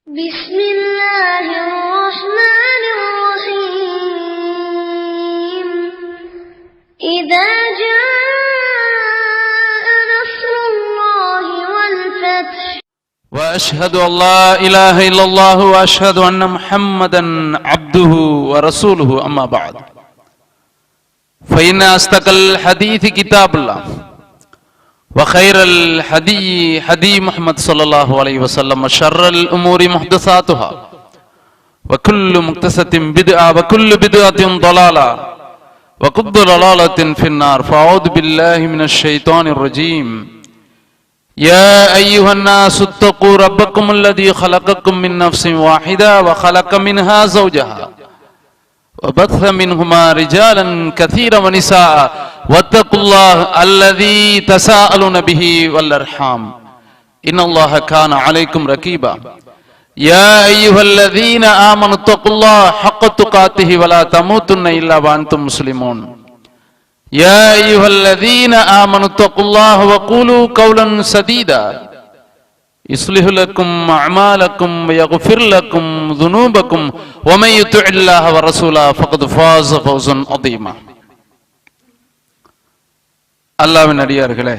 بسم الله الرحمن الرحيم إذا جاء نصر الله والفتح وأشهد أن لا إله إلا الله وأشهد أن محمدا عبده ورسوله أما بعد فإن أصدق الحديث كتاب الله وخير الهدي هدي محمد صلى الله عليه وسلم وشر الأمور محدثاتها وكل محدثة بدعة وكل بدعة ضلالة وكل ضلالة في النار فأعوذ بالله من الشيطان الرجيم يا أيها الناس اتقوا ربكم الذي خلقكم من نفس واحدة وخلق منها زوجها وبث منهما رجالا كثيرا ونساء واتقوا الله الذي تساءلون به والأرحام إن الله كان عليكم رقيبا يا أيها الذين آمنوا اتقوا الله حق تقاته ولا تموتن إلا وأنتم مسلمون يا أيها الذين آمنوا اتقوا الله وقولوا قولا سديدا يصلح لكم أعمالكم ويغفر لكم ذنوبكم ومن يطع الله ورسوله فقد فاز فوزا عظيما. அல்லாஹ்வின் அடியார்களே,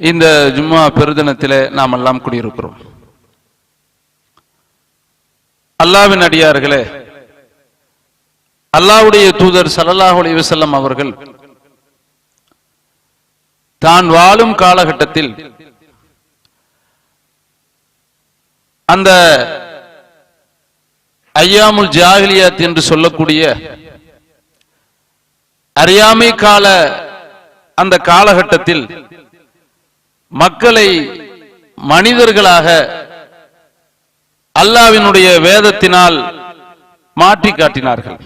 இந்த ஜும்மா பெருதினத்திலே நாம் எல்லாம் கூடியிருக்கிறோம். அல்லாஹ்வின் அடியார்களே, அல்லாஹ்வுடைய தூதர் ஸல்லல்லாஹு அலைஹி வஸல்லம் அவர்கள் தான் வாழும் காலகட்டத்தில் அந்த ஐயாமுல் ஜாஹிலியத் என்று சொல்லக்கூடிய அறியாமை கால அந்த காலகட்டத்தில் மக்களை மனிதர்களாக அல்லாஹ்வினுடைய வேதத்தினால் மாற்றி காட்டினார்கள்.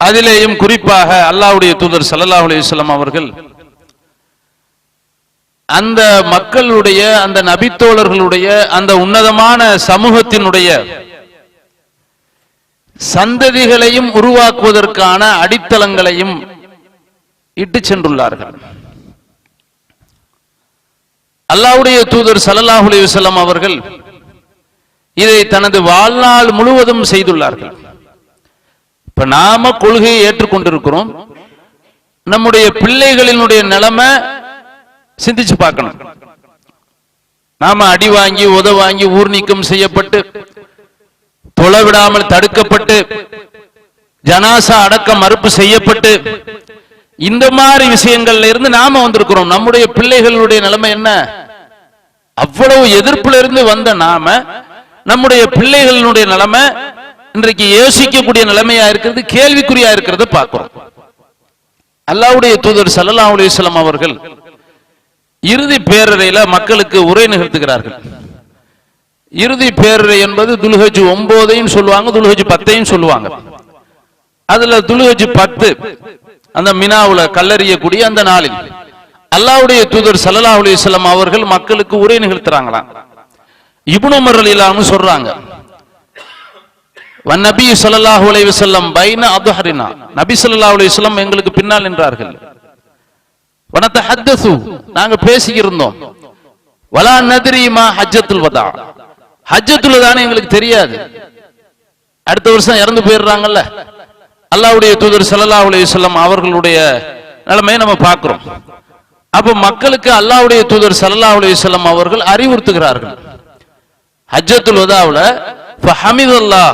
அதிலேயும் குறிப்பாக அல்லாஹ்வுடைய தூதர் ஸல்லல்லாஹு அலைஹி வஸல்லம் அவர்கள் அந்த மக்களுடைய அந்த நபித்தோழர்களுடைய அந்த உன்னதமான சமூகத்தினுடைய சந்ததிகளையும் உருவாக்குவதற்கான அடித்தளங்களையும் இட்டு சென்றுள்ளார்கள். அல்லாஹ்வுடைய தூதர் ஸல்லல்லாஹு அலைஹி வஸல்லம் அவர்கள் இதை தனது வாழ்நாள் முழுவதும் செய்துள்ளார்கள். இப்ப நாம கொள்கையை ஏற்றுக்கொண்டிருக்கிறோம். நம்முடைய பிள்ளைகளினுடைய நிலைமை சிந்திச்சு பார்க்கணும். நாம அடி வாங்கி உத வாங்கி ஊர் நீக்கம் செய்யப்பட்டு தொலைவிடாமல் தடுக்கப்பட்டு ஜனாசா அடக்க மறுப்பு செய்யப்பட்டு இந்த மாதிரி விஷயங்கள்ல இருந்து நாம வந்திருக்கிறோம். நம்முடைய பிள்ளைகளுடைய நிலைமை என்ன? அவ்வளவு எதிர்ப்புல இருந்து வந்த நாம நம்முடைய பிள்ளைகளுடைய நிலைமை இன்றைக்கு யோசிக்கக்கூடிய நிலைமையா இருக்கிறது, கேள்விக்குறியா இருக்கிறது பார்க்கிறோம். அல்லாஹ்வுடைய தூதர் ஸல்லல்லாஹு அலைஹி வஸல்லம் அவர்கள் இறுதி பேரறையில மக்களுக்கு உரை நிகழ்த்துகிறார்கள். இறுதி பேரறை என்பது துல்ஹஜ் 9 சொல்லுவாங்க, துல்ஹஜ் 10 சொல்லுவாங்க. அதுல துல்ஹஜ் 10 அந்த மினாவுல கல்லறியக்கூடிய அந்த நாளில் அல்லாஹ்வுடைய தூதர் ஸல்லல்லாஹு அலைஹி வஸல்லம் அவர்கள் மக்களுக்கு உரை நிகழ்த்துறாங்களாம். இப்னு உமர் ரலியல்லாஹு அன்ஹு சொல்றாங்க, வன்னபி ஸல்லல்லாஹு அலைஹி வஸல்லம் பைன அத்ஹரினா, நபி ஸல்லல்லாஹு அலைஹி வஸல்லம் எங்களுக்கு பின்னால் நின்றார்கள். வனதஹத்தஸு, நாங்க பேசிக்கிருந்தோம். வலா நத்ரி மா ஹஜ்ஜத்துல் வதா, ஹஜ்ஜத்துல் வதான்னு எங்களுக்கு தெரியாது. அடுத்த வருஷம் இறந்து போயிடுறாங்கல்ல. அல்லாஹ்வுடைய தூதர் ஸல்லல்லாஹு அலைஹி வஸல்லம் அவர்களுடைய நிலைமையை நம்ம பார்க்கிறோம். அப்ப மக்களுக்கு அல்லாஹ்வுடைய தூதர் ஸல்லல்லாஹு அலைஹி வஸல்லம் அவர்கள் அறிவுறுத்துகிறார்கள். ஹஜ்ஜத்துல் வதாவுல ஃபஹமிதல்லாஹ்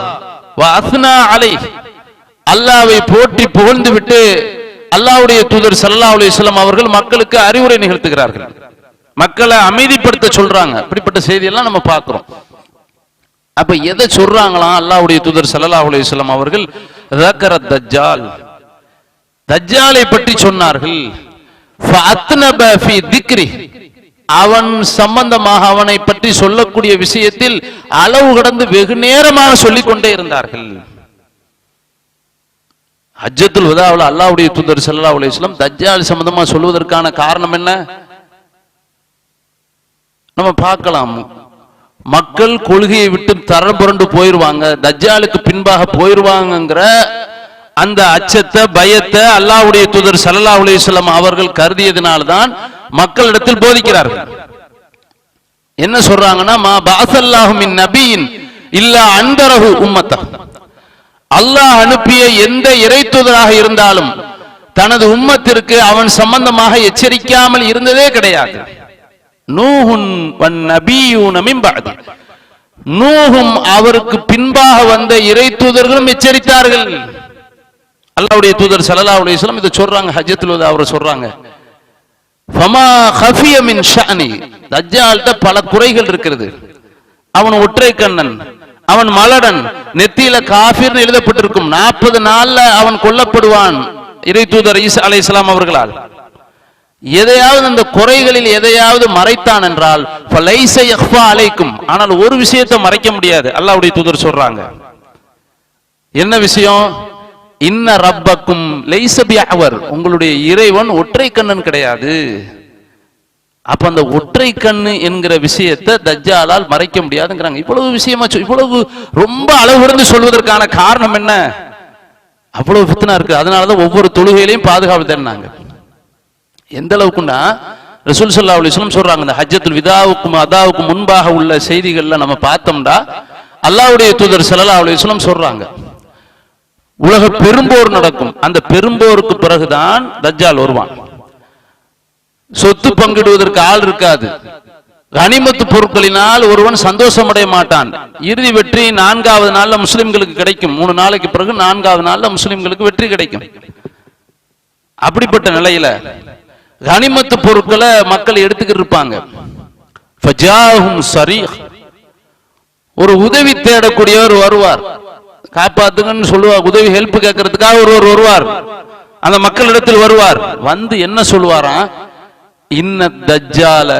வ அஸ்னா அலைஹி, அல்லாஹ்வை போற்றி புகழ்ந்து விட்டு அல்லாஹ்வுடைய தூதர் ஸல்லல்லாஹு அலைஹி வஸல்லம் அவர்கள் மக்களுக்கு அறிவுரை நிகழ்த்துகிறார்கள். மக்களை அமைதிப்படுத்த சொல்றாங்க. இப்படிப்பட்ட செய்தியெல்லாம் நம்ம பார்க்கிறோம். அப்ப எதை சொல்றாங்களாம் அல்லாஹ்வுடைய தூதர் ஸல்லல்லாஹு அலைஹி வஸல்லம் அவர்கள்? ذكر الدجال, தஜ்ஜாலை பற்றி சொன்னார்கள். فأتنب في ذكره, அவன் சம்பந்தமாக அவனை பற்றி சொல்லக்கூடிய விஷயத்தில் அளவு கடந்து வெகு நேரமாக சொல்லிக் கொண்டே இருந்தார்கள். ஹஜ்ஜத்துல் வதாவுல அல்லாஹ்வுடைய தூதர் ஸல்லல்லாஹு அலைஹி வஸல்லம் தஜ்ஜால் சம்பந்தமா சொல்வதற்கான காரணம் என்ன நம்ம பார்க்கலாம். மக்கள் கொள்கையை விட்டு தரம் புரண்டு போயிருவாங்க, தஜ்ஜாலுக்கு பின்பாக போயிருவாங்கங்கிற அந்த அச்சத்தை பயத்தை அல்லாஹ்வுடைய தூதர் ஸல்லல்லாஹு அலைஹி வஸல்லம் அவர்கள் கருதியதனால்தான் மக்களிடத்தில் போதிக்கிறார்கள். என்ன சொல்றாங்கன்னா, மா பஅஸல்லாஹு மின் நபியின் இல்லா அன்தரஹு உம்மத்தா, அல்லாஹ் அனுப்பிய எந்த இறைத்தூதராக இருந்தாலும் தனது உம்மத்திற்கு அவன் சம்பந்தமாக எச்சரிக்காமல் இருந்ததே கிடையாது. நூஹுன் வன் நபியூன மின் பஅதி, நூஹும் அவருக்கு பின்பாக வந்த இறை தூதர்களும் எச்சரித்தார்கள். அல்லாஹ்வுடைய தூதர் ஸல்லல்லாஹு அலைஹி வஸல்லம் இதை சொல்றாங்க, ஹஜ்ஜத்துல் வதா அவர் சொல்றாங்க, ஃபமா கஃபிய மின் ஷஅனி, தஜ்ஜால்ட்ட பல குறைகள் இருக்கிறது. அவன் ஒற்றை கண்ணன், அவன் மலடன், நெத்தியில காஃபிர்னு எழுதப்பட்டிருக்கும். 40 நாள்ல அவன் கொல்லப்படுவான் இறை தூதர் ஈசா அலைஹிஸ்ஸலாம் அவர்களால். எதையாவது அந்த குறைகளில் எதையாவது மறைத்தான் என்றால் ஃபலைஸ யக்ஃபா அலைக்கும், ஆனால் ஒரு விஷயத்தை மறைக்க முடியாது. அல்லாஹ்வுடைய தூதர் சொல்றாங்க, என்ன விஷயம்? இன்ன ரப்பக்கும் லைஸ பிஅவர், உங்களுடைய இறைவன் ஒற்றை கண்ணன் கிடையாது. அப்ப அந்த ஒற்றை கண்ணு என்கிற விஷயத்தை தஜ்ஜாலால் மறைக்க முடியாதுங்கிறாங்க. இவ்வளவு விஷயமா, இவ்வளவு ரொம்ப அளவிருந்து சொல்வதற்கான காரணம் என்ன? அவ்வளவு ஃபித்னா இருக்கு. அதனாலதான் ஒவ்வொரு தொழுகையிலையும் பாதுகாப்பு தேடினாங்க. எந்த அளவுக்குன்னா, ரசூல் ஸல்லல்லாஹு அலைஹி வஸல்லம் சொல்றாங்க, இந்த ஹஜ்ஜத்துல் விதாவுக்கும் அதாவுக்கும் முன்பாக உள்ள செய்திகள்ல நம்ம பார்த்தோம்டா, அல்லாஹ்வுடைய தூதர் ஸல்லல்லாஹு அலைஹி வஸல்லம் சொல்றாங்க, உலக பெரும்போர் நடக்கும். அந்த பெரும்போருக்கு பிறகுதான் தஜ்ஜால் வருவான். சொத்து பங்கிடுவதற்கு ஆள் இருக்காது. கனிமத்து பொருட்களினால் ஒருவன் சந்தோஷம் அடைய மாட்டான். இறுதி வெற்றி 4வது நாள்ல முஸ்லிம்களுக்கு கிடைக்கும். 3 நாளைக்கு பிறகு 4வது நாள்ல முஸ்லிம்களுக்கு வெற்றி கிடைக்கும். அப்படிப்பட்ட நிலையில கனிமத்து பொருட்களை மக்கள் எடுத்துக்கிட்டு இருப்பாங்க. ஃபஜாஹும் ஸரீஹ், ஒரு உதவி தேடக்கூடியவர் வருவார், காப்பாத்துங்கன்னு சொல்லுவார், உதவி ஹெல்ப் கேட்கறதுக்காக ஒருவர் வருவார், அந்த மக்களிடத்தில் வருவார். வந்து என்ன சொல்லுவாராம், இன்ன தஜ்ஜால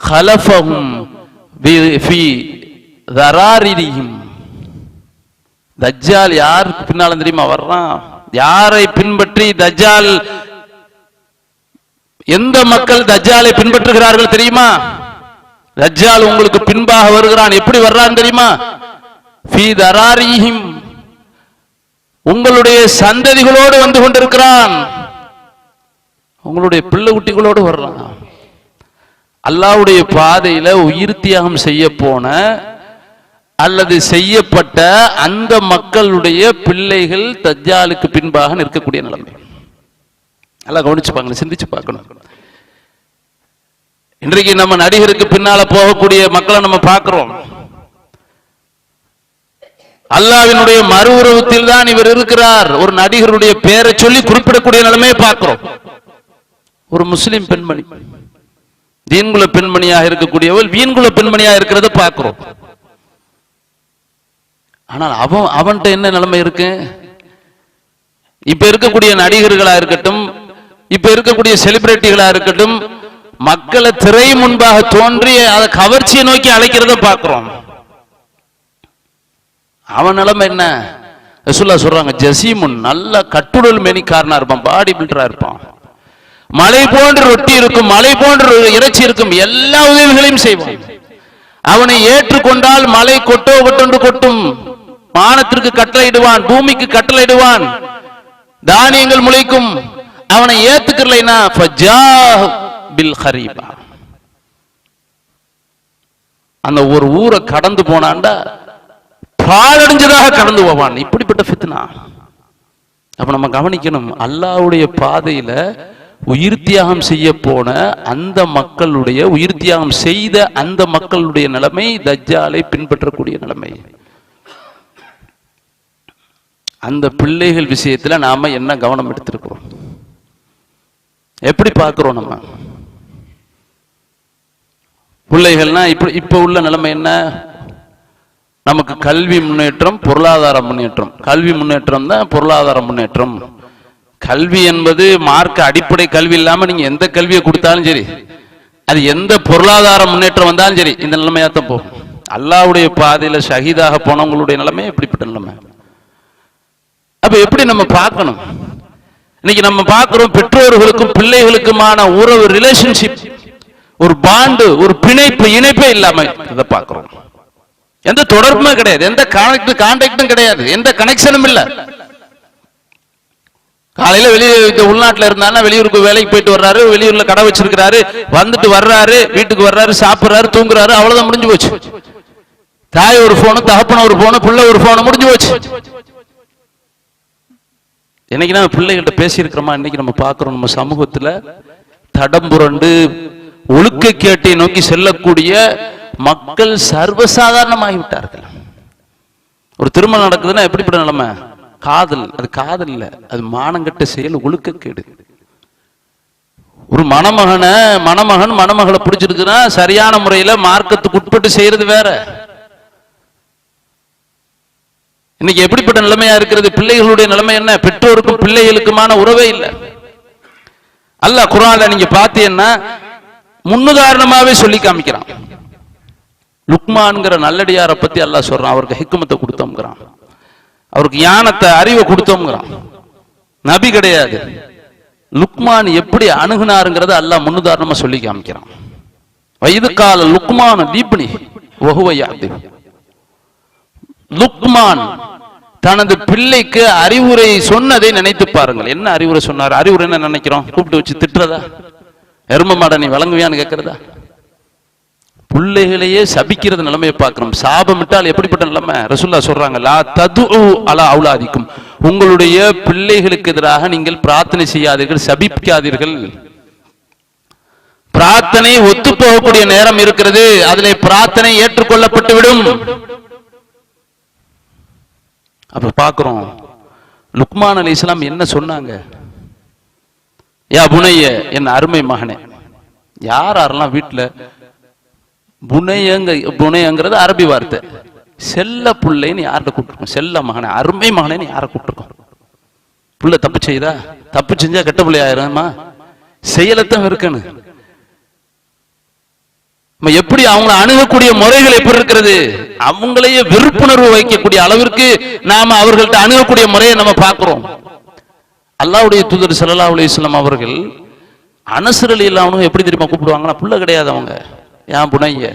கலஃபஹும் ஃபீ தராரிஹிம், தஜ்ஜால் யாருக்கு பின்னால தெரியுமா வர்றான்? யாரை பின்பற்றி தஜ்ஜால், எந்த மக்கள் தஜ்ஜாலை பின்பற்றுகிறார்கள் தெரியுமா? தஜ்ஜால் உங்களுக்கு பின்பாக வருகிறான். எப்படி வர்றான் தெரியுமா? ஃபீ தராரிஹிம், உங்களுடைய சந்ததிகளோடு வந்து கொண்டிருக்கிறான், உங்களுடைய பிள்ளை குட்டிகளோடு வர்றான். அல்லாஹ்வுடைய பாதையில உயிர் தியாகம் செய்ய போன அல்லது செய்யப்பட்ட அந்த மக்களுடைய பிள்ளைகள் தஜ்ஜாலுக்கு பின்பாக நிற்கக்கூடிய நிலைமை. நல்லா கவனிச்சு பார்க்கணும், சிந்திச்சு பார்க்கணும். இன்றைக்கு நம்ம நடிகருக்கு பின்னால போகக்கூடிய மக்களை நம்ம பார்க்கிறோம். அல்லாஹ்வினுடைய மறு உருவத்தில் தான் இவர் இருக்கிறார். ஒரு நடிகருடைய பெயரை சொல்லி குறிப்பிடக்கூடிய நிலைமையை பார்க்கிறோம். ஒரு முஸ்லிம் பெண்மணி, தீன்குல பெண்மணியாக இருக்கக்கூடியவள் வீண்குல பெண்மணியாக இருக்கிறத பார்க்கிறோம். ஆனால் அவன்கிட்ட என்ன நிலைமை இருக்கு? இப்ப இருக்கக்கூடிய நடிகர்களா இருக்கட்டும், இப்ப இருக்கக்கூடிய செலிபிரிட்டிகளா இருக்கட்டும், மக்களை திரை முன்பாக தோன்றி அதை கவர்ச்சியை நோக்கி அழைக்கிறத பார்க்கிறோம். அவன் நிலைமை என்ன? ரசூலுல்லாஹ் சொல்றாங்க, ஜசீமுன், நல்ல கட்டுடல் மேனிக்காரனா இருப்பான், பாடி பில்டரா இருப்பான், மலை போன்று ரொட்டி இருக்கும், மலை போன்று இறைச்சி இருக்கும், எல்லா உதவிகளையும் செய்வான். அவனை ஏற்றுக்கொண்டால் மலை கொட்டோ கொட்டொன்று கொட்டும், வானத்திற்கு கட்டளையிடுவான், பூமிக்கு கட்டளையிடுவான், தானியங்கள் முளைக்கும். அவனை ஏத்துக்கலைனா ஃபஜாஹ் பில் கரீபா, அந்த ஒரு ஊரை கடந்து போனான்டா பாழடைஞ்சதாக கடந்து போவான். இப்படிப்பட்ட ஃபித்னா. அப்ப நம்ம கவனிக்கணும், அல்லாஹ்வுடைய பாதையில உயிர் தியாகம் செய்ய போன அந்த மக்களுடைய, உயிர் தியாகம் செய்த அந்த மக்களுடைய நிலைமை தஜ்ஜாலை பின்பற்றக்கூடிய நிலைமை. அந்த பிள்ளைகள் விஷயத்துல நாம என்ன கவனம் எடுத்திருக்கிறோம், எப்படி பார்க்கிறோம்? நம்ம பிள்ளைகள்னா இப்ப உள்ள நிலைமை என்ன? நமக்கு கல்வி முன்னேற்றம், பொருளாதார முன்னேற்றம். கல்வி முன்னேற்றம் தான் பொருளாதார முன்னேற்றம். கல்வி என்பது மார்க்க அடிப்படை கல்வி இல்லாம நீங்க எந்த கல்வியை கொடுத்தாலும் சரி, அது எந்த பொருளாதார முன்னேற்றம் வந்தாலும் சரி, இந்த நிலைமையாத்தான் போகும். அல்லாஹ்வுடைய பாதையில ஷஹீதாக போனவங்களுடைய நிலைமை எப்படிப்பட்ட நிலைமை? அப்ப எப்படி நம்ம பார்க்கணும்? இன்னைக்கு நம்ம பார்க்கிறோம், பெற்றோர்களுக்கும் பிள்ளைகளுக்குமான உறவு, ரிலேஷன்ஷிப், ஒரு பாண்டு, ஒரு பிணைப்பு, இணைப்பே இல்லாம இதை பார்க்கிறோம். எந்த தொடர்புமே கிடையாது, எந்த கான்டாக்டும் கிடையாது, எந்த கனெக்ஷனும் இல்ல. காலையில வெளியே உள்நாட்டுல இருந்தாலும் வெளியூருக்கு வேலைக்கு போயிட்டு வர்றாரு, வெளியூர்ல கடை வச்சிருக்கிறாரு, வந்துட்டு வர்றாரு, வீட்டுக்கு வர்றாரு, சாப்பிடுறாரு, தூங்குறாரு, அவ்வளவுதான், முடிஞ்சு போச்சு. தாய் ஒரு போனு, தகப்பன ஒரு போனு, பிள்ளை ஒரு போனு, முடிஞ்சு போச்சு. என்னைக்கு நம்ம பிள்ளைகிட்ட பேசி இருக்கிறோமா? இன்னைக்கு நம்ம பாக்குறோம், நம்ம சமூகத்துல தடம்புரண்டு ஒழுக்க கேட்டை நோக்கி செல்லக்கூடிய மக்கள் சர்வசாதாரணமாகிவிட்டார்கள். ஒரு திருமணம் நடக்குதுன்னா எப்படிப்பட்ட நிலைமை? காதல், அது காதல் இல்ல, அது மானங்கட்ட செயல், ஒழுக்கக்கேடு. ஒரு மணமகன் மணமகளை பிடிச்சிருக்குன்னா சரியான முறையில மார்க்கத்துக்கு உட்பட்டு செய்யறது வேற. இன்னைக்கு எப்படிப்பட்ட நிலைமையா இருக்கிறது? பிள்ளைகளுடைய நிலைமை என்ன? பெற்றோருக்கும் பிள்ளைகளுக்குமான உறவே இல்லை. அல்லாஹ் குர்ஆன்ல நீங்க பாத்தீங்கன்னா முன்னுதாரணமாவே சொல்லி காமிக்கிறான். லுக்மான்ங்கிற நல்லடியாரை பத்தி அல்லாஹ் சொல்றான். அவருக்கு ஹிக்மத்தை கொடுத்தோம்ங்கிறான், அவருக்கு ஞானத்தை, அறிவை கொடுத்தோம்ங்கிறான். நபி கிடையாது. லுக்மான் எப்படி அணுகுனாருங்கிறத அல்லாஹ் முன்னுதாரணமா சொல்லி காமிக்கிறான். வயது கால லுக்மான் தீப்னி வஹுவ யாதிப். லுக்மான் தனது பிள்ளைக்கு அறிவுரை சொன்னதை நினைத்து பாருங்கள். என்ன அறிவுரை சொன்னார்? அறிவுரை என்ன நினைக்கிறோம்? கூப்பிட்டு வச்சு திட்டுறதா? எரும மாட நீ விளங்குவியான்னு கேட்கறதா? பிள்ளைகளையே சபிக்கிறது நிலைமையை பார்க்கிறோம். சாபமிட்டால் எப்படிப்பட்ட நிலைமை? ரசூலுல்லாஹ் சொல்றாங்க, லா ததுஉ அலா அவுலாதிக்கும், உங்களுடைய பிள்ளைகளுக்கு எதிராக நீங்கள் பிரார்த்தனை செய்யாதீர்கள், சபிக்காதீர்கள். பிரார்த்தனை ஒத்து போகக்கூடிய நேரம் இருக்கிறது, அதிலே பிரார்த்தனை ஏற்றுக்கொள்ளப்பட்டு விடும். அப்ப பாக்குறோம் லுக்மான் அலைஹிஸ்ஸலாம் என்ன சொன்னாங்க? யா புனைய, என் அருமை மகனே. யாரெல்லாம் வீட்டுல புனையங்கிறது அரபி வார்த்தை. செல்ல புள்ளைன்னு யார்கிட்ட கூப்பிட்டுருக்கோம்? செல்ல மகனை, அருமை மகனேன்னு யாரை கூப்பிட்டுருக்கோம்? புள்ள தப்பு செய்தா? தப்பு செஞ்சா கெட்ட பிள்ளை ஆயிருமா? செயலத்தான் இருக்கணும். எப்படி அவங்களை அணுகக்கூடிய முறைகள் எப்படி இருக்கிறது? அவங்களையே வெறுப்புணர்வு வைக்கக்கூடிய அளவிற்கு நாம அவர்கள்ட்ட அணுகக்கூடிய முறையை நம்ம பார்க்கிறோம். அல்லாஹ்வுடைய தூதர் ஸல்லல்லாஹு அலைஹி வஸல்லம் அவர்கள் அனஸ் ரலியல்லாஹு அன்ஹு எப்படி தெரியுமா கூப்பிடுவாங்கன்னா, புள்ள கிடையாது அவங்க, ஏன் புனைய.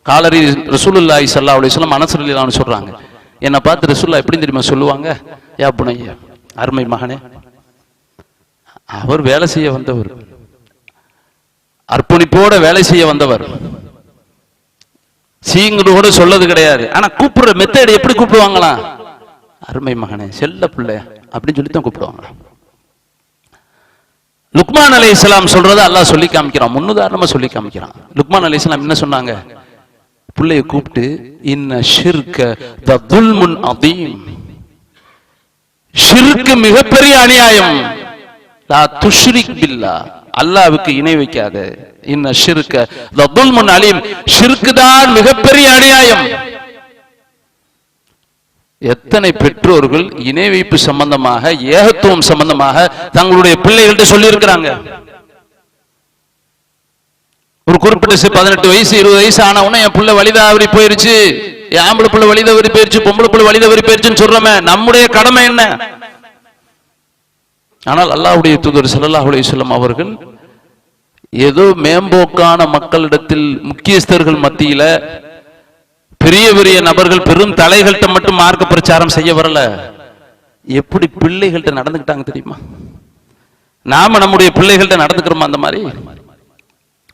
காலரி ரசூலுல்லாஹி ஸல்லல்லாஹு அலைஹி வஸல்லம் அனஸ் ரலியல்லாஹு அன்ஹு சொல்றாங்க, என்னை பார்த்து ரசூலுல்லாஹ் எப்படி தெரியுமா சொல்லுவாங்க? யா புனைய, அருமை மகனே. அவர் வேலை செய்ய வந்தவர், அர்ப்பணிப்போட வேலை செய்ய வந்தவர், சீங்களோட சொல்லது கிடையாது. ஆனா கூப்பிடுற மெத்தட் எப்படி கூப்பிடுவாங்களாம்? அருமை மகனே, செல்ல பிள்ளை அப்படின்னு சொல்லித்தான் கூப்பிடுவாங்க. லுக்மான் அலைஹிஸ்ஸலாம் சொல்றத அல்லாஹ் சொல்லி காமிக்கிறான், முன்னுதாரணமா சொல்லி காமிக்கிறான். லுக்மான் அலைஹிஸ்ஸலாம் என்ன சொன்னாங்க? பிள்ளைய கூப்பிட்டு, இன்ன ஷிர்க ததுல்முன் அதீம், ஷிர்க் மிகப்பெரிய அநியாயம், லா துஷ்ரிக் பில்லாஹ், அல்லாஹ்வுக்கு இணை வைக்காத, இன்ன ஷிர்க ததுல்முன் அலீம், ஷிர்க் தான் மிகப்பெரிய அநியாயம். எத்தனை பெற்றோர்கள் இணை வைப்பு சம்பந்தமாக, ஏகத்துவம் சம்பந்தமாக தங்களுடைய பிள்ளைகள்கிட்ட சொல்லி இருக்கிறாங்க. ஒரு குறிப்பிட்ட 18 வயசு 20 வயசு ஆன உடனே என் பிள்ளை வழிதவறி போயிருச்சு, என் ஆம்பளை பிள்ளை வழிதவறி போயிருச்சு, பொம்பளை பிள்ளை வழிதவறி போயிருச்சுன்னு சொல்றோமே, நம்முடைய கடமை என்ன? ஆனால் அல்லாஹ்வுடைய தூதர் ஸல்லல்லாஹு அலைஹி வஸல்லம் அவர்கள் ஏதோ மேம்போக்கான மக்களிடத்தில், முக்கியஸ்தர்கள் மத்தியில, பெரிய பெரிய நபர்கள், பெரும் தலைகள்கிட்ட மட்டும் மார்க்க பிரச்சாரம் செய்ய வரல. எப்படி பிள்ளைகள்கிட்ட நடந்துக்கிட்டாங்க தெரியுமா? நாம நம்முடைய பிள்ளைகள்கிட்ட நடந்துக்கிறோமா அந்த மாதிரி?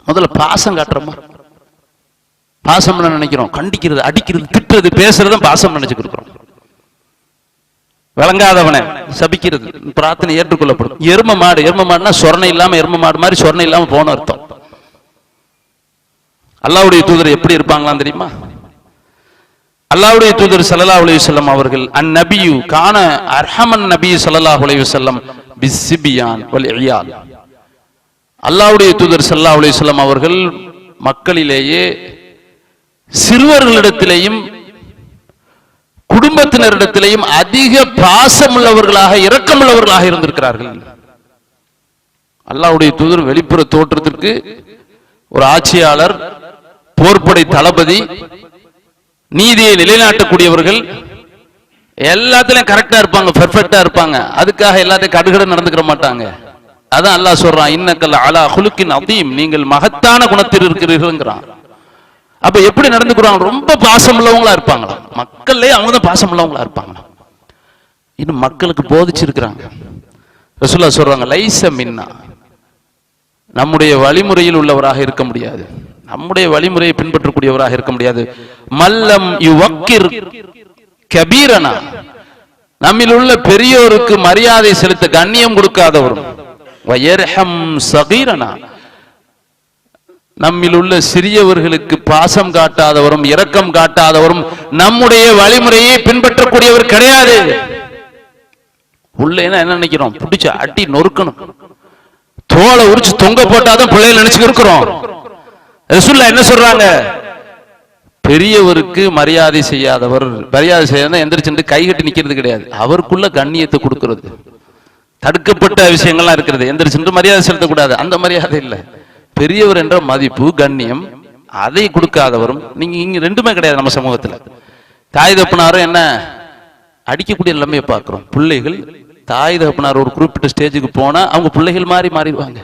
முதல்ல பாசம் காட்டுறோமா? பாசம் நினைக்கிறோம், கண்டிக்கிறது, அடிக்கிறது, திட்டுறது, பேசுறது பாசம் நினைச்சுக்கிட்டு இருக்கிறோம். விளங்காதவனை சபிக்கிறது, பிரார்த்தனை ஏற்றுக்கொள்ளப்படும். எரும மாடுனா சொர்ணை இல்லாம, எரும மாடு மாதிரி சொர்ணை இல்லாம போன அர்த்தம். அல்லாஹ்வுடைய தூதர் எப்படி இருப்பாங்களாம் தெரியுமா? அல்லாஹ்வுடைய தூதர் ஸல்லல்லாஹு அலைஹி வஸல்லம் அவர்கள் அந்நபியு கான அர்ஹமன் நபி ஸல்லல்லாஹு அலைஹி வஸல்லம் பிஸ்ஸிபியான் வல் இயால். அல்லாஹ்வுடைய தூதர் ஸல்லல்லாஹு அலைஹி வஸல்லம் அவர்கள் மக்களிலேயே சிறுவர்களிடத்திலேயும் குடும்பத்தினரிடத்திலேயும் அதிக பாசமுள்ளவர்களாக, இரக்கமுள்ளவர்களாக இருந்திருக்கிறார்கள். அல்லாஹ்வுடைய தூதர் வெளிப்புற தோற்றத்திற்கு ஒரு ஆட்சியாளர், போர்ப்படை தளபதி, நீதியை நிலைநாட்டக்கூடியவர்கள், எல்லாத்திலும் கரெக்டா இருப்பாங்க, பெர்ஃபெக்டா இருப்பாங்க. அதுக்காக எல்லாத்தையும் கடுகட நடந்துக்கிற மாட்டாங்க. அதான் அல்லாஹ் சொல்றான், இன்னக்கல் அலா குலுக்கின் அதீம், நீங்கள் மகத்தான குணத்தில் இருக்கிறீர்கள்ங்கிறான். அப்ப எப்படி நடந்துக்கிறாங்க? ரொம்ப பாசம் உள்ளவங்களா இருப்பாங்களா? மக்கள்லயே அவங்க தான் பாசம் உள்ளவங்களா இருப்பாங்களா? இன்னும் மக்களுக்கு போதிச்சிருக்கிறாங்க. ரசூலுல்லாஹ் சொல்றாங்க, லைஸ மின்னா, நம்முடைய வழிமுறையில் உள்ளவராக இருக்க முடியாது, நம்முடைய வழிமுறையை பின்பற்றக்கூடியவராக இருக்க முடியாது. மல்லம் யுவக்கிர் கபீரனா, நம்மில் உள்ள பெரியோருக்கு மரியாதை செலுத்த கண்ணியம் கொடுக்காதவரும், வயர்ஹம் சகீரனா, நம்மில் உள்ள சிறியவர்களுக்கு பாசம் காட்டாதவரும் இரக்கம் காட்டாதவரும் நம்முடைய வழிமுறையை பின்பற்றக்கூடியவர் கிடையாது. உள்ளேனா என்ன நினைக்கிறோம், பிடிச்ச அட்டி நொறுக்கணும், தோலை உரிச்சு தொங்க போட்டாதான் பிள்ளைகள் நினைச்சு இருக்கிறோம். ரசூலுல்லாஹ் என்ன சொல்றாங்க, பெரியவருக்கு மரியாதை செய்யாதவர், மரியாதை செய்யாத எந்திரிச்சு கை கட்டி நிக்கிறது கிடையாது, அவருக்குள்ள கண்ணியத்தை கொடுக்கிறது. தடுக்கப்பட்ட விஷயங்கள்லாம் இருக்கிறது, எந்திரிச்சு மரியாதை செலுத்தக்கூடாது, அந்த மரியாதை இல்லை. பெரியவர் என்ற மதிப்பு கண்ணியம் அதை கொடுக்காதவரும் நீங்க இங்க ரெண்டுமே கிடையாது. நம்ம சமூகத்துல தாய் தகப்பனாரும் என்ன அடிக்கக்கூடிய நிலைமையை பார்க்கிறோம். பிள்ளைகள் தாய் தகப்பனார் ஒரு குறிப்பிட்ட ஸ்டேஜுக்கு போனா அவங்க பிள்ளைகள் மாதிரி மாறிடுவாங்க,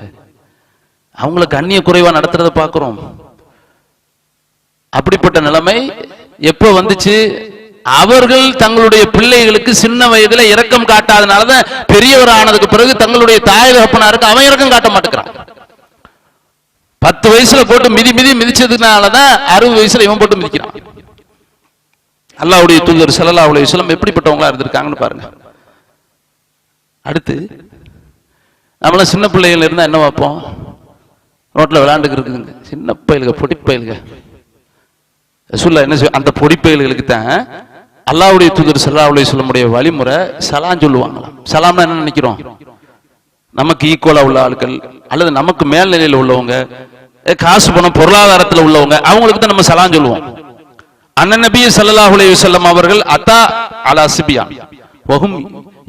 அவங்கள கண்ணிய குறைவா நடத்துறதை பார்க்கிறோம். அப்படிப்பட்ட நிலைமை எப்ப வந்துச்சு, அவர்கள் தங்களுடைய பிள்ளைகளுக்கு சின்ன வயதுல இரக்கம் காட்டாதனாலதான் பெரியவர் ஆனதுக்கு பிறகு தங்களுடைய தாய் தகப்பனாருக்கு அவன் இரக்கம் காட்ட மாட்டேங்கிறான். 10 வயசுல போட்டு மிதிச்சதுனாலதான் 60 வயசுல இவன் போட்டு மிதிக்கிறான். அல்லாஹ்வுடைய தூதர் ஸல்லல்லாஹு அலைஹி வஸல்லம் எப்படிப்பட்டவங்களா இருந்திருக்காங்கன்னு பாருங்க. அடுத்து நம்மள சின்ன பிள்ளைகள் இருந்தா என்ன வைப்போம், ரோட்ல விளையாண்டுக்கு இருக்குதுங்க சின்ன பயிலுக பொடி பயிலுக. ரசூலுல்லாஹ் என்ன அந்த பொடி பயில்களுக்கு தான் அல்லாஹ்வுடைய தூதர் ஸல்லல்லாஹு அலைஹி வஸல்லம் உடைய வழிமுறை சலாம் சொல்லுவாங்களாம். சலாம்னா என்ன நினைக்கிறோம், நமக்கு ஈக்குவலா உள்ள ஆட்கள் அல்லது நமக்கு மேல்நிலையில் உள்ளவங்க, காசு பணம் பொருளாதாரத்தில் உள்ளவங்க, அவங்களுக்கு தான் நம்ம சலாம் சொல்லுவோம். அண்ணன் நபி ஸல்லல்லாஹு அலைஹி வஸல்லம் அவர்கள் அத்தா அலா சிபியான் வஹும்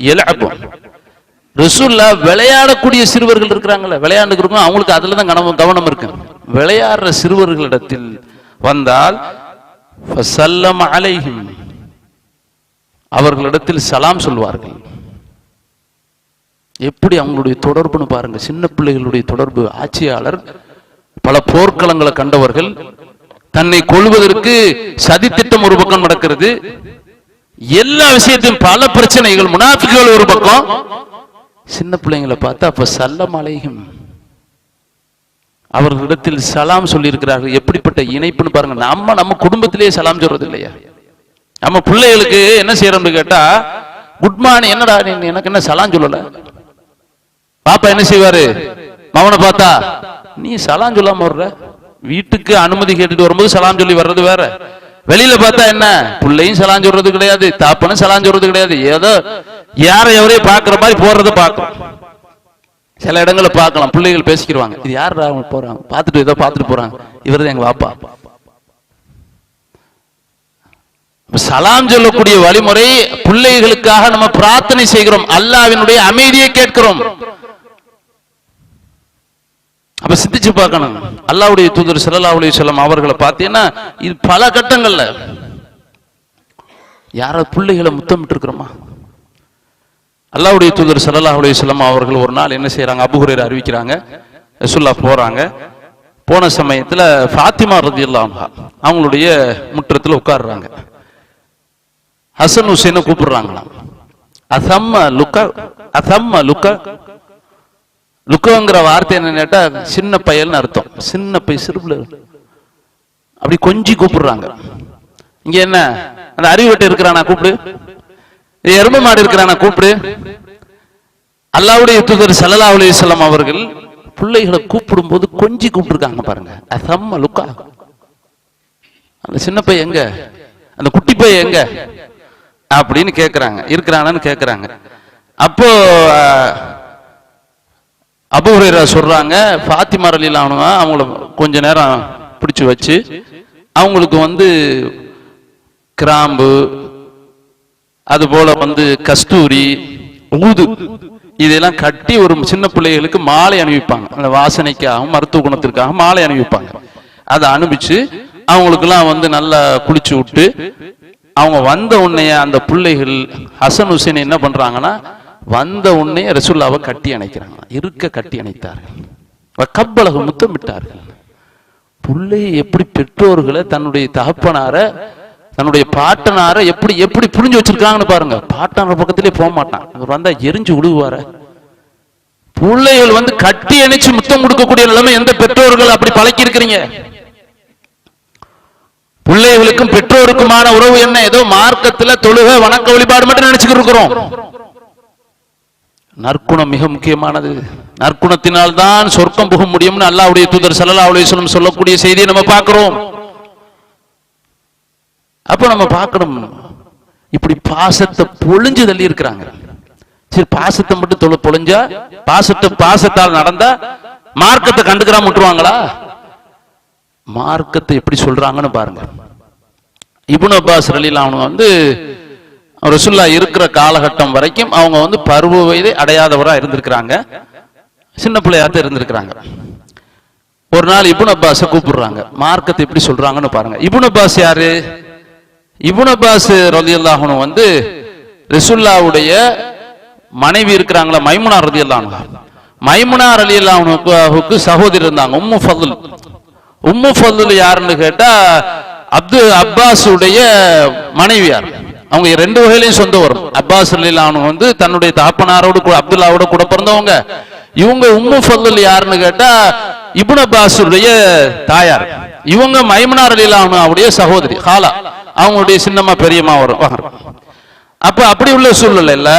யலஅபுன், ரசூலுல்லாஹ் விளையாடக்கூடிய சிறுவர்கள் இருக்கிறாங்கல்ல, விளையாண்டுக்கு இருக்கும், அவங்களுக்கு அதுல தான் கவனம் இருக்கு. விளையாடுற சிறுவர்களிடத்தில் வந்தால் ஃபஸல்லம அலைஹிம், அவர்களிடத்தில் சலாம் சொல்வார்கள். எப்படி அவங்களுடைய தொடர்புன்னு பாருங்க. சின்ன பிள்ளைகளுடைய தொடர்பு. ஆட்சியாளர் பல போர்க்களங்களை கண்டவர்கள், தன்னை கொள்வதற்கு சதித்திட்டம் ஒரு பக்கம் நடக்கிறது, எல்லா விஷயத்தையும் பல பிரச்சனைகள், முனாஃபிக்குகள் ஒரு பக்கம். சின்ன பிள்ளைங்களை பார்த்தா அப்ப சல்லம் அலைஹிம், அவர்களிடத்தில் சலாம் சொல்லி இருக்கிறார்கள். எப்படிப்பட்ட இணைப்புன்னு பாருங்க. நம்ம குடும்பத்திலேயே சலாம் சொல்றது இல்லையா? நம்ம பிள்ளைகளுக்கு என்ன செய்யறோம்னு கேட்டா, குட் மார்னிங், என்னடா எனக்கு என்ன சலாம் சொல்லல. பாப்பா என்ன செய்வாரு, மவனை பார்த்தா நீ சலாம் சொல்லாம வர்ற, வீட்டுக்கு அனுமதி கேட்டுட்டு வரும்போது சலாம் சொல்லி வர்றது வேற, வெளியில பார்த்தா என்ன பிள்ளையும் சலாம் சொல்றது கிடையாது, தாப்பனும் சலாம் சொல்றது கிடையாது, ஏதோ யாரையும் பாக்குற மாதிரி போறதை பார்க்கலாம். சில இடங்களை பார்க்கலாம், பிள்ளைகள் பேசிக்கிறாங்க, இது யாரா போறாங்க, பார்த்துட்டு ஏதோ பார்த்துட்டு போறாங்க, இவரது எங்க வாப்பா. சலாம் சொல்லக்கூடிய வழிமுறை, பிள்ளைகளுக்காக நம்ம பிரார்த்தனை செய்கிறோம், அல்லாஹ்வினுடைய அமைதியை கேட்கிறோம். அப்ப சிந்திச்சு பார்க்கணும். அல்லாஹ்வுடைய தூதர் ஸல்லல்லாஹு அலைஹி வஸல்லம் அவர்களை பார்த்தீங்கன்னா இது பல கட்டங்கள்ல யார பிள்ளைகளை முத்தமிட்டு இருக்கிறோமா? அல்லாஹ்வுடைய தூதர் ஸல்லல்லாஹு அலைஹி வஸல்லம் அவர்கள் ஒரு நாள் என்ன செய்யறாங்க, அபூ ஹுரைரா அறிவிக்கிறாங்க, ரசூலுல்லாஹ் போறாங்க. போன சமயத்துல ஃபாத்திமா ரலியல்லாஹு அன்ஹா அவங்களுடைய முற்றத்துல உட்கார்றாங்க. ஹசன் ஹுசைனை கூப்பிடுறாங்களாம். அசம்ம லுக்க, லுக்கங்கிற வார்த்தை என்ன கேட்டா சின்ன பையல்னு அர்த்தம். சின்ன பை, சிறுபுல அப்படி கொஞ்சி கூப்பிடுறாங்க. இங்க என்ன, அந்த அறிவட்டை இருக்கிறானா கூப்பிடு, எருமை மாடு இருக்கிறானா கூப்பிடு. அல்லாஹ்வுடைய தூதர் ஸல்லல்லாஹு அலைஹி வஸல்லம் அவர்கள் பிள்ளைகளை கூப்பிடும் போது கொஞ்சி கூப்பிட்டுருக்காங்க பாருங்க. அசம்ம லுக்கா, அந்த சின்ன பையன் எங்க, அந்த குட்டி பையன் எங்க அப்படின்னு கேட்கிறாங்க, இருக்கிறானு கேட்கிறாங்க. அப்போ அபூ ஹுரைரா சொல்றாங்க, ஃபாத்திமா ரலியல்லாஹு அன்ஹா அவங்கள கொஞ்ச நேரம் பிடிச்சு வச்சு அவங்களுக்கு கிராம்பு, அது போல கஸ்தூரி, ஊது இதெல்லாம் கட்டி ஒரு சின்ன பிள்ளைகளுக்கு மாலை அணிவிப்பாங்க. அந்த வாசனைக்காகவும் மருத்துவ குணத்திற்காக மாலை அணிவிப்பாங்க. அதை அனுப்பிச்சு அவங்களுக்கெல்லாம் நல்லா குளிச்சு விட்டு, அவங்க வந்த உடனே அந்த பிள்ளைகள் ஹசன் ஹுசைன் என்ன பண்றாங்கன்னா, வந்த உடனே ரசூலுல்லாஹ்வை கட்டி அணைக்கிறாங்க. இருக்க கட்டி அணைத்தார்கள். கப்பலக முத்தமிட்டார்கள். பிள்ளை எப்படி பெற்றோர்களை, தன்னுடைய தகப்பனார, தன்னுடைய பாட்டனார எப்படி எப்படி புரிஞ்சு வச்சிருக்காங்கன்னு பாருங்க. பாட்டனார பக்கத்திலே போக மாட்டான், அவர் வந்தா எரிஞ்சு விடுவார. பிள்ளைகள் வந்து கட்டி அணைச்சு முத்தம் கொடுக்கக்கூடிய நிலைமை எந்த பெற்றோர்கள் அப்படி பழக்கி இருக்கிறீங்க? பிள்ளைகளுக்கும் பெற்றோருக்குமான உறவு என்ன? ஏதோ மார்க்கத்துல தொழுகை வணக்க வழிபாடு மட்டும் நினைச்சுக்கிட்டு இருக்கிறோம். நற்குணம் மிக முக்கியமானது. நற்குணத்தினால் தான் சொர்க்கம் புக முடியும்னு அல்லாஹ்வுடைய தூதர் ஸல்லல்லாஹு அலைஹி வஸல்லம் சொல்லக்கூடிய செய்தியை நம்ம பார்க்கிறோம். அப்ப நம்ம பார்க்கணும், இப்படி பாசத்தை பொழிஞ்சு தள்ளி இருக்கிறாங்க. சரி, பாசத்தை மட்டும் பொழிஞ்சா, பாசத்தால் நடந்தா மார்க்கத்தை கண்டுக்கிறாம விட்டுருவாங்களா? மார்க்கத்தை எப்படி சொல்றாங்கன்னு பாருங்க. இப்னு அப்பாஸ் ரலியல்லாஹு அன்ஹு வந்து ரசூலுல்லாஹ் இருக்கிற காலகட்டம் வரைக்கும் அவங்க வந்து பருவ வயதை அடையாதவரா இருந்திருக்கிறாங்க, சின்ன பிள்ளையாத்தான் இருந்திருக்கிறாங்க. ஒரு நாள் இப்னு அப்பாஸை கூப்பிடுறாங்க, மார்க்கத்தை எப்படி சொல்றாங்கன்னு பாருங்க. இப்னு அப்பாஸ் யாரு? இப்னு அப்பாஸ் ரலியல்லாஹு அன்ஹு வந்து ரசூலுல்லாஹ்வுடைய மனைவி இருக்கிறாங்களா, மைமுனா ரலியல்லாஹு அன்ஹா. மைமுனா ரலியல்லாஹு அன்ஹாவுக்கு சகோதரி இருந்தாங்க, உம்மு ஃபضல். உம்மு ஃபضல் யாருன்னு கேட்டா அப்பாஸுடைய மனைவியார். அவங்க ரெண்டு வகையிலையும் சொந்த வரும். அப்பாஸ் ரலியல்லாஹு அன்ஹு வந்து தன்னுடைய தகப்பனாரோடு அப்துல்லாவோட கூட பிறந்தவங்க. இவங்க உம்மு ஃபضல் யாருன்னு கேட்டா இப்னு அப்பாஸுடைய தாயார். இவங்க மைமுனா ரலியல்லாஹு அன்ஹாவுடைய சகோதரி, ஹாலா. அவங்களுடைய சின்னம்மா பெரியம்மா வரும். அப்ப அப்படி உள்ள சூழ்நிலையில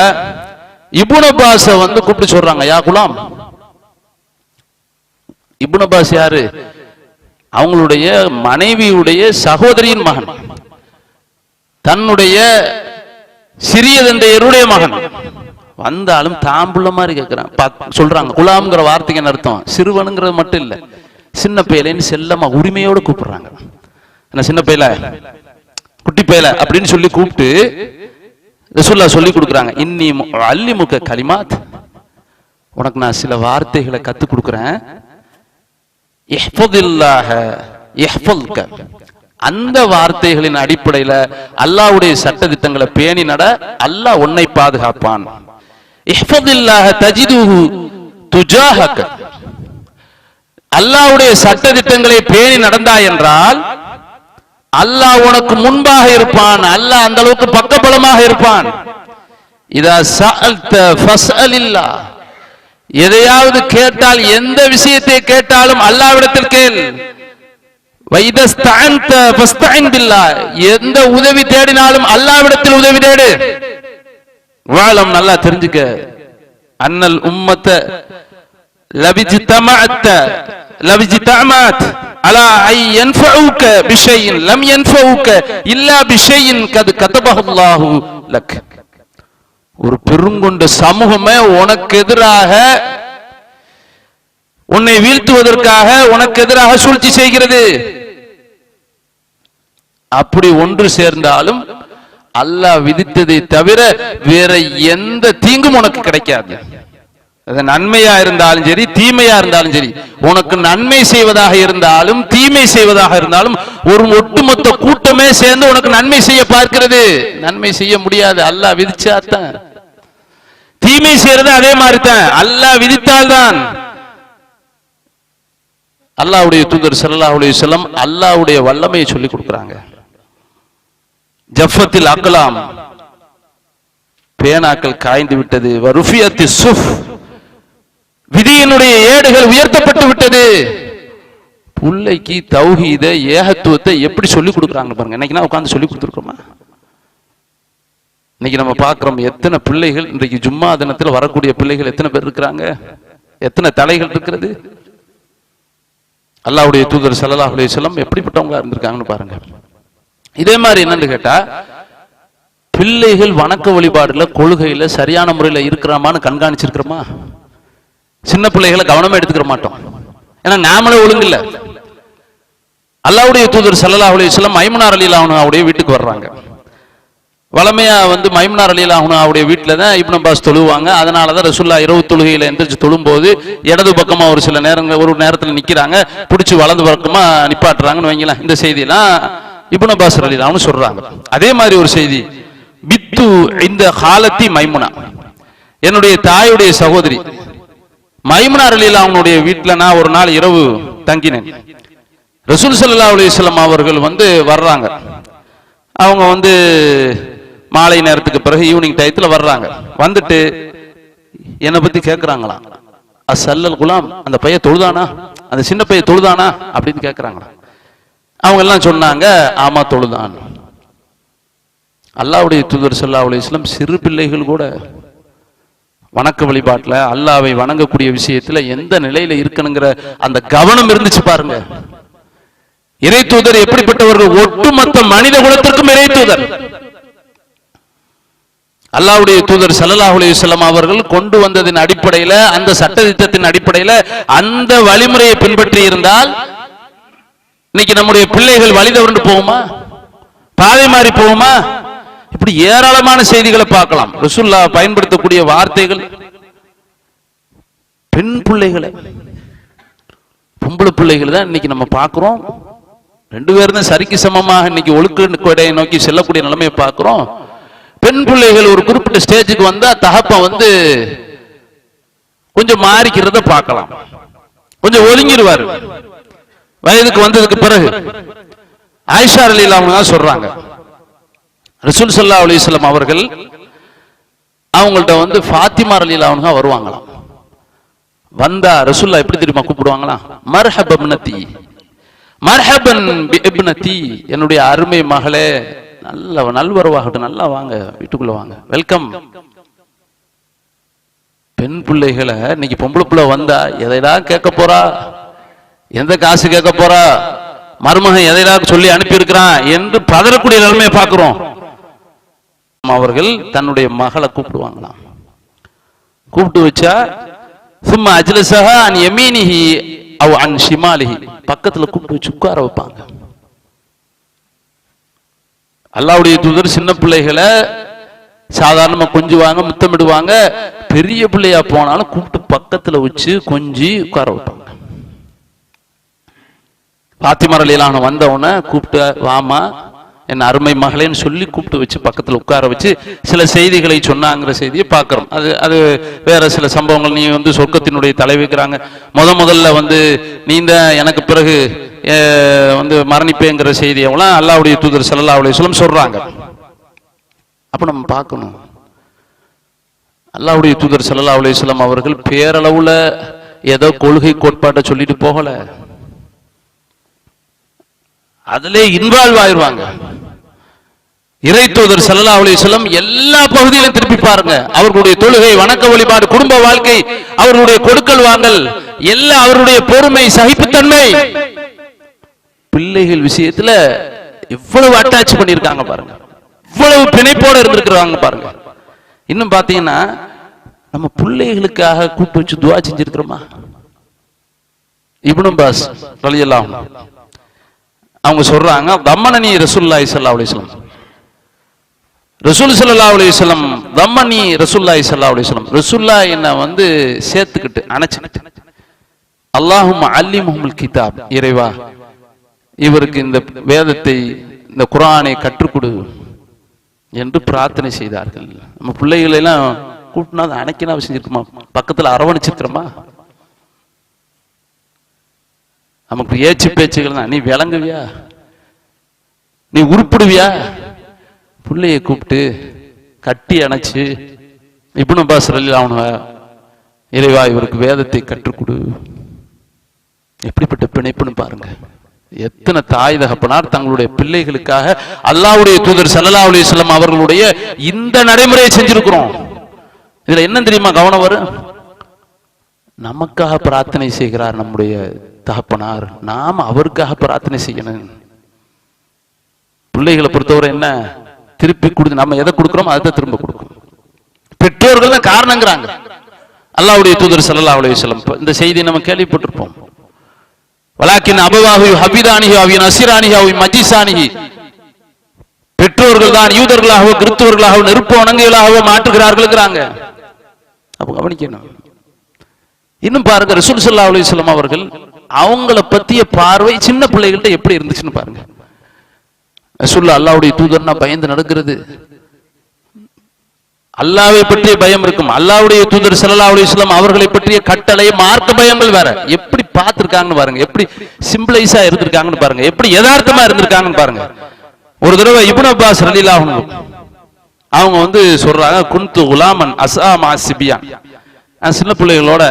இப்னு அப்பாஸ வந்து கூப்பிட்டு சொல்றாங்க, யா குலாம். இப்னு அப்பாஸ் யாரு? அவங்களுடைய மனைவியுடைய சகோதரியின் மகன், தன்னுடைய சிறிய தந்தையருடைய மகன். வந்தாலும் தாம்புள்ள மாதிரி கேட்கிறான். சொல்றாங்க, குலாம்ங்கிற வார்த்தைக்கு என்ன அர்த்தம்? சிறுவனுங்கிறது மட்டும் இல்ல, சின்ன பையலன்னு செல்லமா உரிமையோடு கூப்பிடுறாங்க. என்ன சின்ன பையல, குட்டி பையல அப்படின்னு சொல்லி கூப்பிட்டு ரசூலுல்லாஹ் சொல்லி கொடுக்குறாங்க, இன்னி அல்லிமுக கலிமாத், உனக்கு நான் சில வார்த்தைகளை கத்துக் கொடுக்குறேன். இஹ்ஃபதில்லாஹ யஹ்ஃபல்க, அந்த வார்த்தைகளின் அடிப்படையில அல்லாஹ்வுடைய சட்ட திட்டங்களை பேணி நட, அல்லாஹ் உன்னை பாதுகாப்பான். இஹ்ஃபதில்லாஹ தஜிதுஹு துஜாஹக, அல்லாஹ்வுடைய சட்ட திட்டங்களை பேணி நடந்தாய் என்றால் அல்லாஹ் உனக்கு முன்பாக இருப்பான். அல்லாஹ் அந்த அளவுக்கு பக்கபலமாக இருப்பான். இதா சஅல்த ஃபஸ்அலில்லாஹ், எதையாவது கேட்டால், எந்த விஷயத்தை கேட்டாலும் அல்லாஹ்விடத்தில் கேள். வைதஸ்தஅன்த ஃபஸ்தஇன் பில்லாஹ், எந்த உதவி தேடினாலும் அல்லாஹ்விடத்தில் உதவி தேடு. வாலம், நல்லா தெரிஞ்சுக்க, அன்னல் உம்மத லவிஜ்தமஅத் அலா ஐ யன்ஃபஉக பிஷைஇன் லம் யன்ஃபஉக இல்லா பிஷைஇன் கத் கதபஹுல்லாஹு லக். ஒரு பெருங்கொண்ட சமூகமே உனக்கு எதிராக, உன்னை வீழ்த்துவதற்காக உனக்கு எதிராக சூழ்ச்சி செய்கிறது. அப்படி ஒன்று சேர்ந்தாலும் அல்லாஹ் விதித்ததை தவிர வேற எந்த தீங்கும் உனக்கு கிடைக்காது. அது நன்மையா இருந்தாலும் சரி, தீமையா இருந்தாலும் சரி, உனக்கு நன்மை செய்வதாக இருந்தாலும் தீமை செய்வதாக இருந்தாலும் ஒரு ஒட்டுமொத்த கூட்டமே சேர்ந்து உனக்கு நன்மை செய்ய பார்க்கிறது. நன்மை செய்ய முடியாது, அல்லாஹ் விதிச்சாதான். தீமை செய்யறது அதே மாதிரி தான், அல்லாஹ் விதித்தால்தான். அல்லாஹ்வுடைய தூதர் ஸல்லல்லாஹு அலைஹி வஸல்லம் அல்லாஹ்வுடைய வல்லமையை சொல்லி கொடுக்குறாங்க. ஜஃபத்தில் அக்லாம், பேனாக்கள் காய்ந்து விட்டது. வருஃபியத்தி சுஃப், விதியினுடைய ஏடுகள் உயர்த்தப்பட்டு விட்டது. புள்ளைக்கு தௌஹீத ஏகத்துவத்தை எப்படி சொல்லி கொடுக்குறாங்க பாருங்க. இன்னைக்கு நான் உட்கார்ந்து சொல்லி கொடுத்துருக்கோமா? இன்னைக்கு நம்ம பார்க்கிறோம், எத்தனை பிள்ளைகள் இன்றைக்கு ஜும்மா தினத்தில் வரக்கூடிய பிள்ளைகள் எத்தனை பேர் இருக்கிறாங்க, எத்தனை தலைகள் இருக்கிறது. அல்லாஹ்வுடைய தூதர் ஸல்லல்லாஹு அலைஹி வஸல்லம் எப்படிப்பட்டவங்களா இருந்திருக்காங்கன்னு பாருங்க. இதே மாதிரி என்னன்னு கேட்டா, பிள்ளைகள் வணக்க வழிபாடுல கொள்கையில சரியான முறையில் இருக்கிறாமான்னு கண்காணிச்சிருக்கிறோமா? சின்ன பிள்ளைகளை கவனமா எடுத்துக்கிற மாட்டோம், ஏன்னா நாமளே ஒழுங்கு இல்ல. அல்லாஹ்வுடைய தூதர் ஸல்லல்லாஹு அலைஹி வஸல்லம் மைமுனா ரலியல்லாஹு அன்ஹாவுடைய வீட்டுக்கு வர்றாங்க. வளமையா வந்து மைமுனா ரலியல்லாஹு அன்ஹாவுடைய வீட்டுல தான் இப்னு அப்பாஸ் தொழுவாங்க. அதனாலதான் ரசூலுல்லாஹ் இரவு தொழுகையில எந்திரிச்சு தொழும்போது இடது பக்கமா ஒரு சில நேரங்கள், ஒரு நேரத்தில் நிக்கிறாங்க, பிடிச்சி வலது பக்கமா நிப்பாட்டுறாங்கன்னு வைங்களேன். இந்த செய்தியெல்லாம் இப்னு அப்பாஸ் ரலியல்லாஹு அன்ஹு சொல்றாங்க. அதே மாதிரி ஒரு செய்தி, பித்து இந்த காலத்தி மைமுனா, என்னுடைய தாயுடைய சகோதரி மைமுனா ரலியல்லாஹு அன்ஹுடைய வீட்டுல நான் ஒரு நாள் இரவு தங்கினேன். ரசூல் ஸல்லல்லாஹு அலைஹி வஸல்லம் அவர்கள் வந்து வர்றாங்க. அவங்க வந்து மாலை நேரத்துக்கு பிறகு ஈவினிங் டயத்துல வர்றாங்க. வந்துட்டு என்னை பத்தி கேட்கிறாங்களாம், அசல்லல் குலாம், அந்த பையன் தொழுதானா, அந்த சின்ன பையன் தொழுதானா அப்படின்னு கேட்கிறாங்களா. அவங்க எல்லாம் சொன்னாங்க ஆமா தொழுதான். அல்லாஹ்வுடைய தூதர் ஸல்லல்லாஹு அலைஹி வஸல்லம் சிறு பிள்ளைகள் கூட வணக்க வழிபாட்டுல அல்லாஹ்வை வணங்கக்கூடிய விஷயத்துல எந்த நிலையில இருக்கணுங்கிற அந்த கவனம் இருந்துச்சு பாருங்க. இறை தூதர் எப்படிப்பட்டவர்கள்? ஒட்டுமொத்த மனித குலத்திற்கும் இறை தூதர். அல்லாஹ்வுடைய தூதர் ஸல்லல்லாஹு அலைஹி வஸல்லம் அவர்கள் கொண்டு வந்ததின் அடிப்படையில, அந்த சட்டதிட்டத்தின் அடிப்படையில அந்த வழிமுறையை பின்பற்றி இருந்தால் இன்னைக்கு நம்முடைய பிள்ளைகள் வழி தவறு போகுமா, பாதை மாறி போகுமா? இப்படி ஏராளமான செய்திகளை பார்க்கலாம். ரசூலுல்லாஹ் பயன்படுத்தக்கூடிய வார்த்தைகள், பெண் பிள்ளைகளை, பொம்பளை பிள்ளைகள் தான் இன்னைக்கு நம்ம பார்க்கிறோம். ரெண்டு பேரும் தான் சரிக்கு சமமாக இன்னைக்கு ஒழுக்க நோக்கி செல்லக்கூடிய நிலைமையை பார்க்கிறோம். பெண் பிள்ளைகள் ஒரு குறிப்பிட்ட ஸ்டேஜுக்கு வந்தா தகப்பன் கொஞ்சம் மாறிக்கிறத பார்க்கலாம், கொஞ்சம் ஒதுங்கிடுவாரு. வயதுக்கு வந்ததுக்கு பிறகு ஆயிஷா ரலியல்லாஹு அன்ஹா சொல்றாங்க, ரசூல் ஸல்லல்லாஹு அலைஹி வஸல்லம் அவர்கள் அவங்கள்ட்ட ஃபாத்திமா ரலியல்லாஹு அன்ஹா வருவாங்களாம். வந்தா ரசூலுல்லாஹ் எப்படி தெரியுமா கூப்பிடுவாங்களாம்? மர்ஹப இப்னதி, மர்ஹபன் பி இப்னதி, என்னுடைய அருமை மகளே, நல்வரவாகட்டும், நல்லா வாங்க, வீட்டுக்குள்ள வாங்க, வெல்கம். பெண் பிள்ளைகளை இன்னைக்கு பொம்பளை பிள்ளை வந்தா எதைடா கேட்க போறா, எந்த காசு கேட்க போறா, மருமகன் எதைடா சொல்லி அனுப்பி இருக்கிறான் என்று பதறக்கூடிய நிலைமையை பார்க்கிறோம். அவர்கள் தன்னுடைய மகளை கூப்பிடுவாங்களாம். கூப்பிட்டு வச்சா சும்மா அஜ்லஸஹா அன் யமீனிஹி அவ் அன் ஷிமாலிஹி, பக்கத்துல கூப்பிட்டு வச்சு உட்கார வைப்பாங்க. அல்லாஹ்வுடைய தூதர் சின்ன பிள்ளைகளை சாதாரணமா கொஞ்சுவாங்க, முத்தமிடுவாங்க. பெரிய பிள்ளையா போனாலும் கூப்பிட்டு பக்கத்துல வச்சு கொஞ்சி உட்கார வைப்பாங்க. பாத்திமா ரலியல்லாஹு அன்ஹா வந்தவன கூப்பிட்டு வாமா என் அருமை மகளேன்னு சொல்லி கூப்பிட்டு வச்சு பக்கத்துல உட்கார வச்சு சில செய்திகளை சொன்னாங்கிற செய்தியை பார்க்கிறோம். அது வேற சில சம்பவங்கள். நீ சொர்க்கத்தினுடைய தலைவிக்கிறாங்க, முதல்ல நீ தான் எனக்கு பிறகு மரணிப்பேங்கிற செய்தியெல்லாம் அல்லாஹ்வுடைய தூதர் ஸல்லல்லாஹு அலைஹி வஸல்லம் சொல்றாங்க. அப்ப நம்ம பார்க்கணும், அல்லாஹ்வுடைய தூதர் ஸல்லல்லாஹு அலைஹி வஸல்லம் அவர்கள் பேரளவுல ஏதோ கொள்கை கோட்பாட்டை சொல்லிட்டு போகல, அதிலே இன்வால்வ் ஆயிருவாங்க. இறை தூதர் ஸல்லல்லாஹு அலைஹி வஸல்லம் எல்லா பகுதியிலும் திருப்பி பாருங்க, அவர்களுடைய தொழுகை, வணக்க வழிபாடு, குடும்ப வாழ்க்கை, அவர்களுடைய கொடுக்கல் வாங்கல், எல்லாம் அவருடைய பொறுமை, சகிப்புத்தன்மை, பிள்ளைகள் விஷயத்துல எவ்வளவு அட்டாச் பண்ணிருக்காங்க பாருங்க, இவ்வளவு பிணைப்போட இருந்திருக்கிறாங்க பாருங்க. இன்னும் பாத்தீங்கன்னா நம்ம பிள்ளைகளுக்காக கூப்பிட்டு வச்சு துவா செஞ்சிருக்கிறோமா? இப்னு அப்பாஸ் ரலியல்லாஹு அன்ஹு அவங்க சொல்றாங்க, தம்மனனி ரசூலுல்லாஹி ஸல்லல்லாஹு அலைஹி வஸல்லம், ரசூல் ஸல்லல்லாஹு அலைஹி வஸல்லம் தம்மனி ரசூலுல்லாஹி ஸல்லல்லாஹு அலைஹி வஸல்லம், ரசூலுல்லாஹ் என்ன சேர்த்துக்கிட்டு அணைச்சிக்கிட்டு, அல்லாஹும்ம அல்லிம்ஹுல் கிதாப், இறைவா இவருக்கு இந்த வேதத்தை, இந்த குர்ஆனை கற்றுக் கொடு என்று பிரார்த்தனை செய்தார்கள். நம்ம பிள்ளைகளை எல்லாம் கூட்டினா அணைக்கினா செஞ்சிருக்குமா? பக்கத்துல அரவணைச்சிருக்கிறோமா? நமக்கு ஏச்சு பேச்சுகள் தான். நீ விளங்குவியா, நீ உருப்பிடுவியா? பிள்ளைய கூப்பிட்டு கட்டி அணைச்சு, இப்னு அப்பாஸ் ரலியல்லாஹு அன்ஹு, இறைவா இவருக்கு வேதத்தை கற்றுக் கொடு. எப்படிப்பட்ட பிணைப்புன்னு பாருங்க. எத்தனை தாய் தகப்பனார் தங்களுடைய பிள்ளைகளுக்காக அல்லாஹ்வுடைய தூதர் ஸல்லல்லாஹு அலைஹி வஸல்லம் அவர்களுடைய இந்த நடைமுறையை செஞ்சிருக்கிறோம். இதுல என்ன தெரியுமா கவனம் வரும்? நமக்காக பிரார்த்தனை செய்கிறார் நம்முடைய தகப்பனார், நாம் அவருக்காக பிரார்த்தனை செய்யணும். பிள்ளைகளை பொறுத்தவரை என்ன, திருப்பி கொடுத்து நம்ம எதை கொடுக்கிறோம் அதை திரும்ப கொடுக்கணும். பெற்றோர்கள் தான் காரணங்கிறாங்க அல்லாஹ்வுடைய தூதர் ஸல்லல்லாஹு அலைஹி வஸல்லம். இந்த செய்தி நம்ம கேள்விப்பட்டிருப்போம். வலாக்கின் அபவாஹு ஹபிதானிஹி அவ் நஸிரானிஹி அவ் மஜ்ஸானிஹி, பெற்றோர்கள் தான் யூதர்களாகவோ கிறிஸ்தவர்களாகவோ நெருப்பு வணங்குகளாகவோ மாற்றுகிறார்கள்ங்கறாங்க. அப்ப கவனிக்கணும். இன்னும் பாருங்க, ரசூல் ஸல்லல்லாஹு அலைஹி வஸல்லம் அவர்கள் அவங்கள பத்திய பார்வை சின்ன பிள்ளைகள்ட்ட எப்படி இருந்துச்சுன்னு பாருங்க. ரசூலுல்லாஹ் அல்லாஹ்வுடைய தூதர்னா பயந்து நடக்கிறது, அல்லாஹ்வை பற்றிய பயம் இருக்கும். அல்லாஹ்வுடைய தூதர் ஸல்லல்லாஹு அலைஹி வஸல்லம் அவர்களை பற்றிய கட்டளை, மார்க்க பயங்கள் வேற. எப்படி பார்த்திருக்காங்கன்னு பாருங்க, எப்படி சிம்பிளைஸா இருந்திருக்காங்கன்னு பாருங்க, எப்படி யதார்த்தமா இருந்திருக்காங்கன்னு பாருங்க. ஒரு தடவை இப்னு அப்பாஸ் ரலியல்லாஹு அன்ஹு அவங்க சொல்றாங்க, குன்து குலாமன் அஸா மா சிபியான், சின்ன பிள்ளைகளோட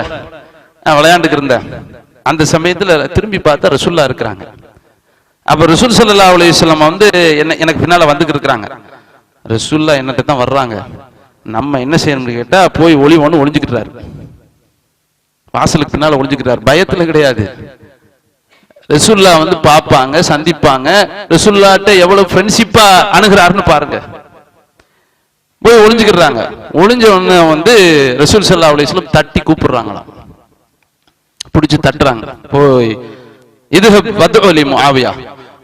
நான் விளையாண்டுக்கு இருந்தேன். அந்த சமயத்துல திரும்பி பார்த்தா ரசூல்லா இருக்கிறாங்க. அப்ப ரசூல் ஸல்லல்லாஹு அலைஹி வஸல்லம் வந்து எனக்கு பின்னால வந்துட்டு இருக்கிறாங்க. ரசூல்லா என்னட்ட தான் வர்றாங்க. நம்ம என்ன செய்யணும்னு கேட்டா போய் ஒளிவோன்னு ஒளிஞ்சுக்கிட்டாரு. வாசலுக்கு பின்னால ஒளிஞ்சுக்கிட்டாரு. பயத்துல கிடையாது. ரசூல்லா வந்து பாப்பாங்க, சந்திப்பாங்க. ரசூல்லாட்ட எவ்வளவு ஃப்ரெண்ட்ஷிப்பா அணுகிறாருன்னு பாருங்க. போய் ஒளிஞ்சுக்கிறாங்க. ஒளிஞ்ச உடனே வந்து ரசூல் ஸல்லல்லாஹு அலைஹி வஸல்லம் தட்டி கூப்பிடுறாங்களாம். பிடிச்சு தட்டுறாங்க. போய் இது வத்உலி முஆவியா,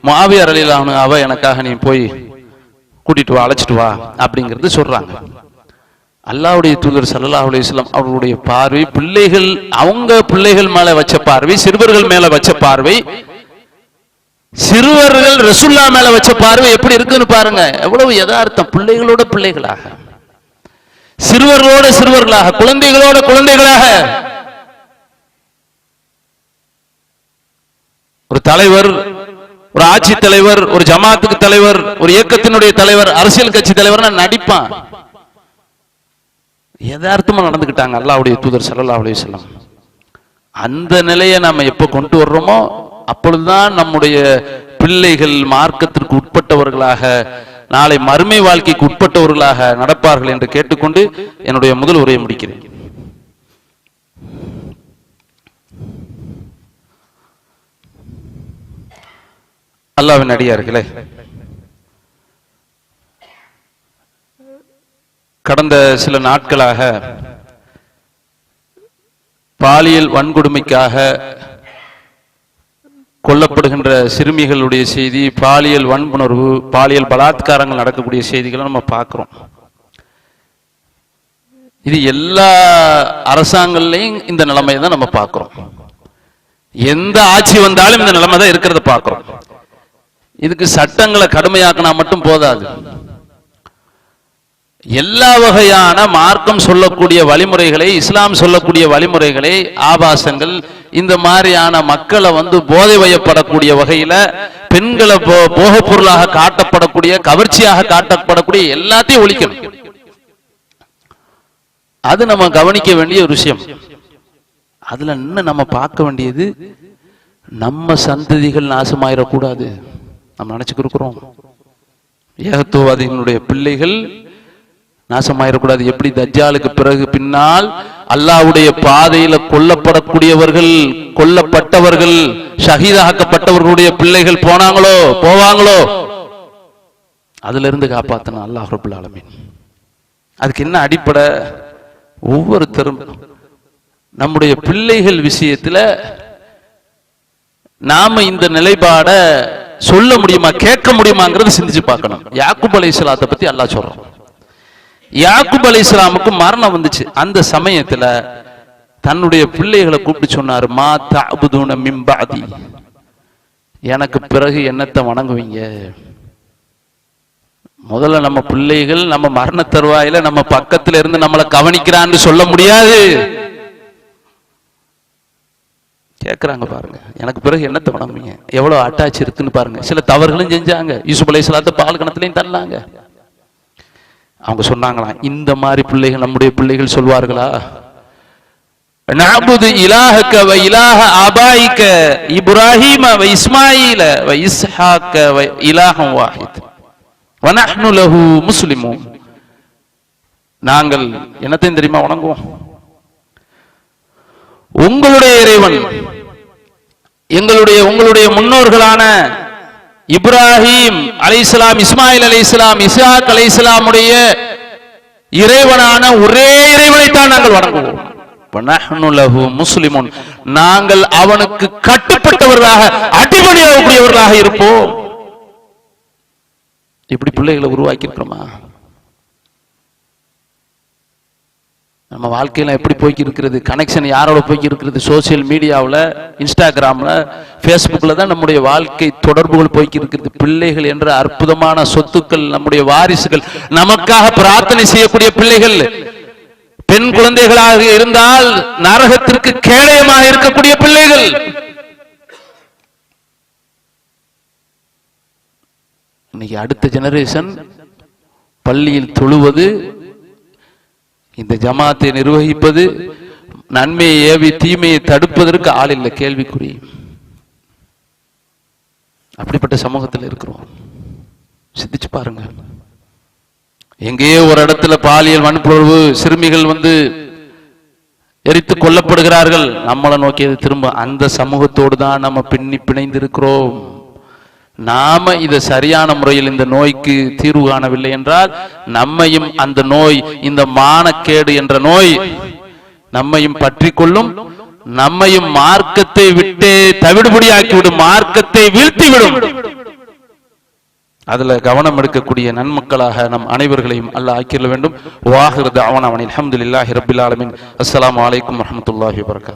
முஆவியா ரலியல்லாஹு அன்ஹு அவ எனக்காக நீ போய் கூட்டிட்டு வா, அழைச்சிட்டு வா அப்படிங்கிறது சொல்றாங்க. அல்லாஹ்வுடைய தூதர் ஸல்லல்லாஹு அலைஹி வஸல்லம் அவருடைய பார்வை பிள்ளைகள், அவங்க பிள்ளைகள் மேல வச்ச பார்வை, சிறுவர்கள் மேல வச்ச பார்வை, சிறுவர்கள் ரசூல்லா மேல வச்ச பார்வை எப்படி இருக்குன்னு பாருங்க. எவ்வளவு யதார்த்தம். பிள்ளைகளோட பிள்ளைகளாக, சிறுவர்களோட சிறுவர்களாக, குழந்தைகளோட குழந்தைகளாக. ஒரு தலைவர், ஒரு ஆட்சி தலைவர், ஒரு ஜமாத்துக்கு தலைவர், ஒரு இயக்கத்தினுடைய தலைவர், அரசியல் கட்சி தலைவர் நடிப்பான். யதார்த்தமா நடந்துக்கிட்டாங்க அல்லாஹ்வுடைய தூதர் ஸல்லல்லாஹு அலைஹி வஸல்லம். அந்த நிலையை நாம எப்ப கொண்டு வர்றோமோ அப்பொழுதுதான் நம்முடைய பிள்ளைகள் மார்க்கத்திற்கு உட்பட்டவர்களாக, நாளை மறுமை வாழ்க்கைக்கு உட்பட்டவர்களாக நடப்பார்கள் என்று கேட்டுக்கொண்டு என்னுடைய முதல் உரையை முடிக்கிறேன். அல்லாஹ்வின் அடியார்களே, கடந்த சில நாட்களாக பாலியல் வன்கொடுமைக்காக கொல்லப்படுகின்ற சிறுமிகளுடைய செய்தி, பாலியல் வன்புணர்வு, பாலியல் பலாத்காரங்கள் நடக்கக்கூடிய செய்திகளை நம்ம பார்க்கிறோம். இது எல்லா அரசாங்கங்களையும் இந்த நிலைமையை தான் நம்ம பார்க்கிறோம். எந்த ஆட்சி வந்தாலும் இந்த நிலைமை தான் இருக்கிறத பார்க்கிறோம். இதுக்கு சட்டங்களை கடுமையாக்கினா மட்டும் போதாது. எல்லா வகையான மார்க்கம் சொல்லக்கூடிய வழிமுறைகளை, இஸ்லாம் சொல்லக்கூடிய வழிமுறைகளை, ஆபாசங்கள், இந்த மாதிரியான மக்களை வந்து போதை வயப்படக்கூடிய வகையில, பெண்களை போகப் பொருளாக காட்டப்படக்கூடிய, கவர்ச்சியாக காட்டப்படக்கூடிய எல்லாத்தையும் ஒழிக்கணும். அது நம்ம கவனிக்க வேண்டிய ஒரு விஷயம். அதுல இன்னும் நம்ம பார்க்க வேண்டியது, நம்ம சந்ததிகள் நாசமாயிடக்கூடாது. நம்ம நினைச்சுக்கிறோம் ஏகத்துவவாதிகளுடைய பிள்ளைகள் நாசமாயிடக்கூடாது. எப்படி தஜ்ஜாலுக்கு பிறகு பின்னால் அல்லாஹ்வுடைய பாதையில கொல்லப்படக்கூடியவர்கள், கொல்லப்பட்டவர்கள், ஷஹீதாக்கப்பட்டவர்களுடைய பிள்ளைகள் போவாங்களோ, அதுல இருந்து காப்பாத்தணும் அல்லாஹ் ரப்பல் ஆலமீன். அதுக்கு என்ன அடிப்படை? ஒவ்வொருத்தரும் நம்முடைய பிள்ளைகள் விஷயத்துல நாம இந்த நிலைப்பாட சொல்ல முடியுமா, கேட்க முடியுமாங்கிறத சிந்திச்சு பார்க்கணும். யாக்கூப் அலைஹிஸ்ஸலாத்தை பத்தி அல்லாஹ் சொல்றான். யாக்கூப் அலைஹிஸ்ஸலாமுக்கு மரணம் வந்துச்சு. அந்த சமயத்துல தன்னுடைய பிள்ளைகளை கூப்பிட்டு சொன்னாரு, மா தஅபுதுன மின் பஅதி, எனக்கு பிறகு என்னத்தை வணங்குவீங்க? முதல்ல நம்ம பிள்ளைகள் நம்ம மரண தருவாயில நம்ம பக்கத்துல இருந்து நம்மளை கவனிக்கிறான்னு சொல்ல முடியாது. கேட்கறாங்க பாருங்க, எனக்கு பிறகு என்னத்தை வணங்குவீங்க? எவ்வளவு அட்டாச் இருக்குன்னு பாருங்க. சில தவறுகளும் செஞ்சாங்க. யூசுப் அலைஹிஸ்ஸலாத்தை பால் கிணத்துலையும் தள்ளாங்க. அவங்க சொன்னாங்களாம், இந்த மாதிரி பிள்ளைகள் நம்முடைய பிள்ளைகள் சொல்வார்களா? நஅபுது இலாஹக வ இலாஹ ஆபாயிக இப்ராஹீம வ இஸ்மாஈல வ இஸ்ஹாக வ இலாஹன் வாஹித் வ நஹ்னு லஹு முஸ்லிமூன். நாங்கள் என்னத்தையும் தெரியுமா வணங்குவோம்? உங்களுடைய இறைவன், உங்களுடைய முன்னோர்களான இப்ராஹிம் அலைஹிஸ்ஸலாம், இஸ்மாயில் அலைஹிஸ்ஸலாம், இஸ்ஹாக் அலைஹிஸ்ஸலாமுடைய இறைவனான ஒரே இறைவனைத்தான் நாங்கள் வணங்குவோம். வநஹ்னு லஹு முஸ்லிமூன், நாங்கள் அவனுக்கு கட்டுப்பட்டவர்களாக, அடிபணியாகக்கூடியவர்களாக இருப்போம். இப்படி பிள்ளைகளை உருவாக்கி இருக்கிறோமா? நம்ம வாழ்க்கையில எப்படி போய்க்கு இருக்கிறது? கனெக்ஷன் யாரோட போய்க்கு இருக்கிறது? சோசியல் மீடியாவில், இன்ஸ்டாகிராம்ல, ஃபேஸ்புக்கில் தான் நம்முடைய வாழ்க்கை தொடர்புகள் போய்க்கு இருக்கிறது. பிள்ளைகள் என்ற அற்புதமான சொத்துக்கள், நம்முடைய வாரிசுகள், நமக்காக பிரார்த்தனை செய்யக்கூடிய பிள்ளைகள், பெண் குழந்தைகளாக இருந்தால் நரகத்திற்கு கேடயமாக இருக்கக்கூடிய பிள்ளைகள். இன்னைக்கு அடுத்த ஜெனரேஷன் பள்ளியில் தொழுவது, இந்த ஜமாத்தை நிர்வகிப்பது, நன்மையை ஏவி தீமையை தடுப்பதற்கு ஆள் இல்லை, கேள்விக்குறி. அப்படிப்பட்ட சமூகத்தில் இருக்கிறோம். சிந்திச்சு பாருங்க. எங்கேயோ ஒரு இடத்துல பாலியல் வன்புணர்வு, சிறுமிகள் எரித்து கொல்லப்படுகிறார்கள். நம்மளை நோக்கியது திரும்ப அந்த சமூகத்தோடு தான் நம்ம பிணைந்து இருக்கிறோம். நாம இதை சரியான முறையில் இந்த நோய்க்கு தீர்வு காணவில்லை என்றால் நம்மையும் அந்த நோய், இந்த மானக்கேடு என்ற நோய் நம்மையும் பற்றி கொள்ளும், நம்மையும் மார்க்கத்தை விட்டே தவிடுபடியாக்கிவிடும், மார்க்கத்தை வீழ்த்திவிடும். அதுல கவனம் எடுக்கக்கூடிய நன்மக்களாக நம் அனைவர்களையும் அல்லாஹ் ஆக்கிட வேண்டும். வாஹிரு தஅவானா அல்ஹம்துலில்லாஹி ரப்பில் ஆலமீன். அஸ்ஸலாமு அலைக்கும் வரஹ்மத்துல்லாஹி வபரகாத்துஹு.